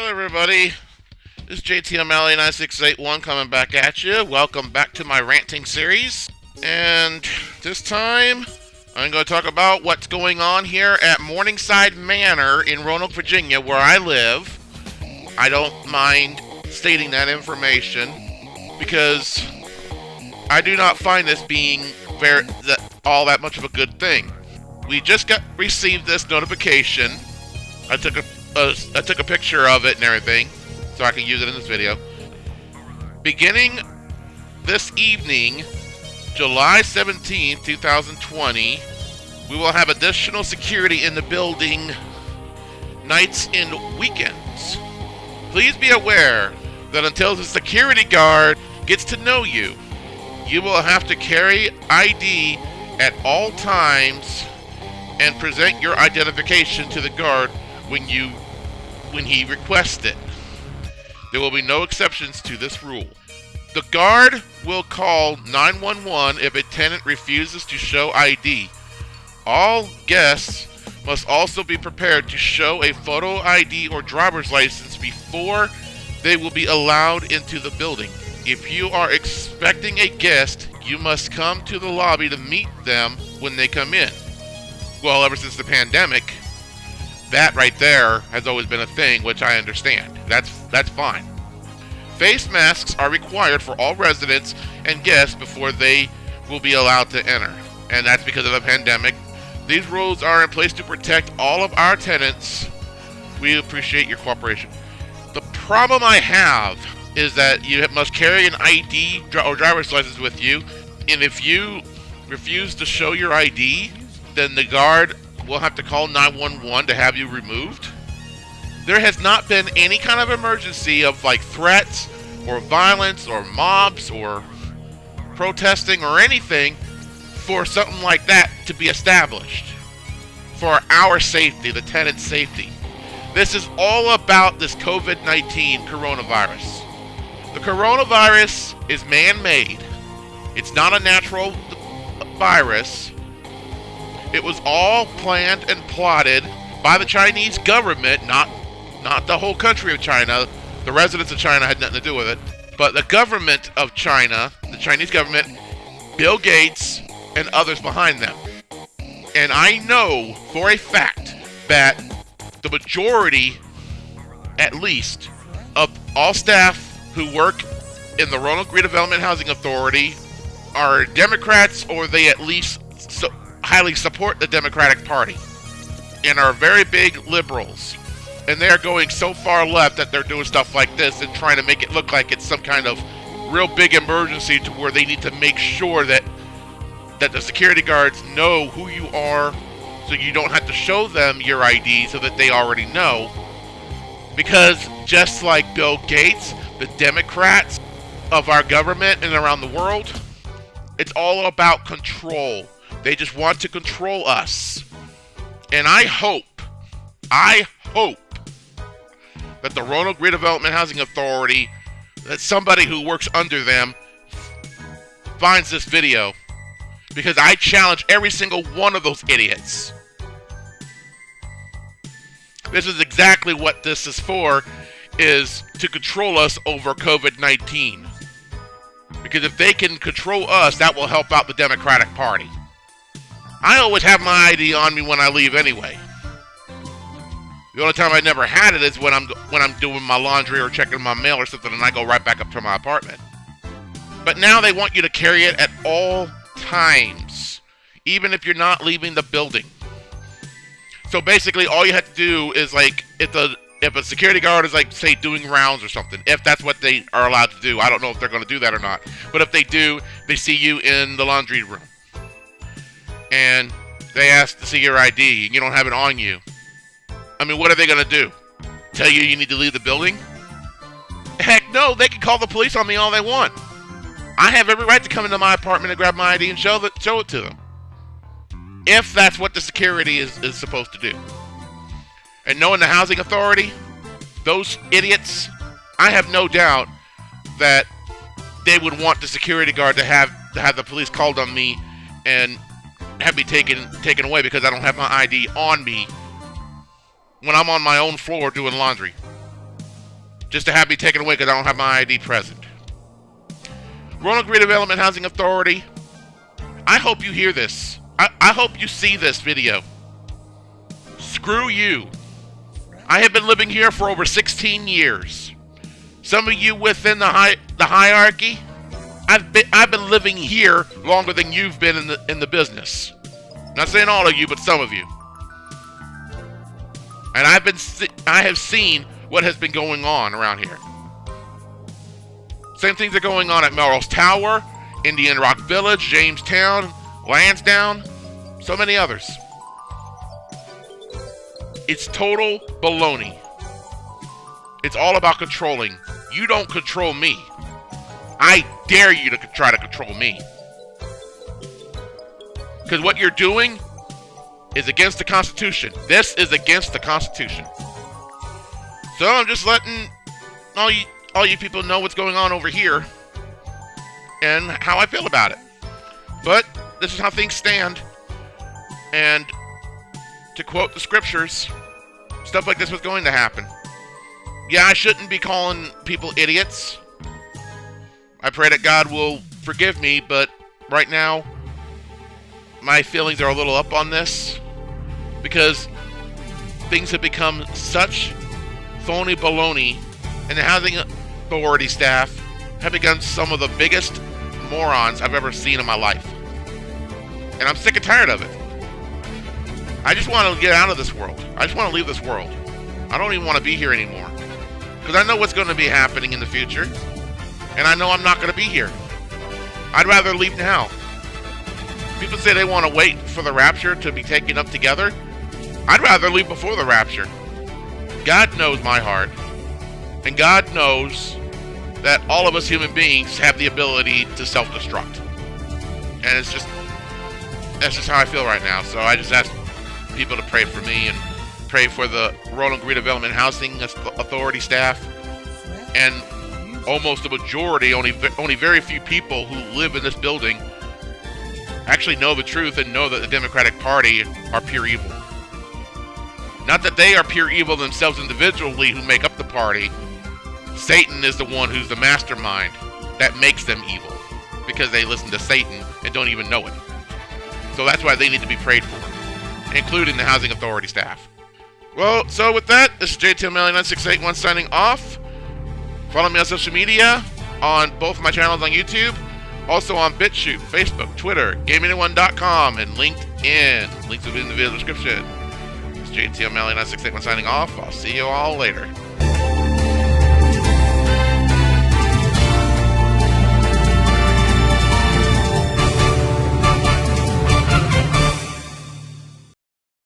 everybody. This is JTMLA 9681 coming back at you. Welcome back to my ranting series. And this time, I'm going to talk about what's going on here at Morningside Manor in Roanoke, Virginia, where I live. I don't mind stating that information because I do not find this being all that much of a good thing. We just received this notification. I took a picture of it and everything, so I can use it in this video. Beginning this evening, July 17, 2020, we will have additional security in the building nights and weekends. Please be aware that until the security guard gets to know you, you will have to carry ID at all times and present your identification to the guard when he requests it. There will be no exceptions to this rule. The guard will call 911 if a tenant refuses to show ID. All guests must also be prepared to show a photo ID or driver's license before they will be allowed into the building. If you are expecting a guest, you must come to the lobby to meet them when they come in. Well, ever since the pandemic, that right there has always been a thing, which I understand. That's fine. Face masks are required for all residents and guests before they will be allowed to enter. And that's because of the pandemic. These rules are in place to protect all of our tenants. We appreciate your cooperation. The problem I have is that you must carry an ID or driver's license with you. And if you refuse to show your ID, then the guard will have to call 911 to have you removed. There has not been any kind of emergency of like threats or violence or mobs or protesting or anything for something like that to be established. For our safety, the tenant's safety. This is all about this COVID-19 coronavirus. The coronavirus is man-made. It's not a natural virus. It was all planned and plotted by the Chinese government, not the whole country of China. The residents of China had nothing to do with it. But the government of China, the Chinese government, Bill Gates, and others behind them. And I know for a fact that the majority, at least, of all staff who work in the Roanoke Redevelopment Housing Authority are Democrats, or they at least highly support the Democratic Party and are very big liberals. And they're going so far left that they're doing stuff like this and trying to make it look like it's some kind of real big emergency to where they need to make sure that the security guards know who you are, so you don't have to show them your ID so that they already know. Because just like Bill Gates, the Democrats of our government and around the world, it's all about control. They just want to control us. And I hope that the Roanoke Redevelopment Housing Authority, that somebody who works under them, finds this video. Because I challenge every single one of those idiots. This is exactly what this is for, is to control us over COVID-19. Because if they can control us, that will help out the Democratic Party. I always have my ID on me when I leave anyway. The only time I never had it is when I'm doing my laundry or checking my mail or something, and I go right back up to my apartment. But now they want you to carry it at all times, even if you're not leaving the building. So basically, all you have to do is, like, if a security guard is, like, say, doing rounds or something, if that's what they are allowed to do. I don't know if they're going to do that or not. But if they do, they see you in the laundry room. And they ask to see your ID, and you don't have it on you. I mean, what are they going to do? Tell you you need to leave the building? Heck no, they can call the police on me all they want. I have every right to come into my apartment and grab my ID and show it to them. If that's what the security is supposed to do. And knowing the housing authority, those idiots, I have no doubt that they would want the security guard to have the police called on me and have me taken away because I don't have my ID on me when I'm on my own floor doing laundry. just to have me taken away because I don't have my ID present. Roanoke Redevelopment Housing Authority, I hope you hear this. I hope you see this video. Screw you. I have been living here for over 16 years. Some of you within the hierarchy, I've been living here longer than you've been in the business. Not saying all of you, but some of you. And I have seen what has been going on around here. Same things are going on at Melrose Tower, Indian Rock Village, Jamestown, Lansdowne, so many others. It's total baloney. It's all about controlling. You don't control me. I dare you to try to control me. Because what you're doing is against the Constitution. This is against the Constitution. So I'm just letting all you people know what's going on over here and how I feel about it. But this is how things stand. And to quote the scriptures, stuff like this was going to happen. Yeah, I shouldn't be calling people idiots. I pray that God will forgive me, but right now, my feelings are a little up on this because things have become such phony baloney, and the housing authority staff have become some of the biggest morons I've ever seen in my life. And I'm sick and tired of it. I just want to get out of this world. I just want to leave this world. I don't even want to be here anymore. Because I know what's going to be happening in the future. And I know I'm not going to be here. I'd rather leave now. People say they want to wait for the rapture to be taken up together. I'd rather leave before the rapture. God knows my heart. And God knows that all of us human beings have the ability to self-destruct. And that's just how I feel right now. So I just ask people to pray for me and pray for the Roanoke Redevelopment Housing Authority staff, and almost a majority, only very few people who live in this building actually know the truth and know that the Democratic Party are pure evil. Not that they are pure evil themselves individually who make up the party. Satan is the one who's the mastermind that makes them evil, because they listen to Satan and don't even know it. So that's why they need to be prayed for, including the housing authority staff. Well, so with that, this is JTML9681 signing off. Follow me on social media on both of my channels on YouTube, also on BitChute, Facebook, Twitter, GameAnyone.com, and LinkedIn. Links will be in the video description. This is JTML9681 signing off. I'll see you all later.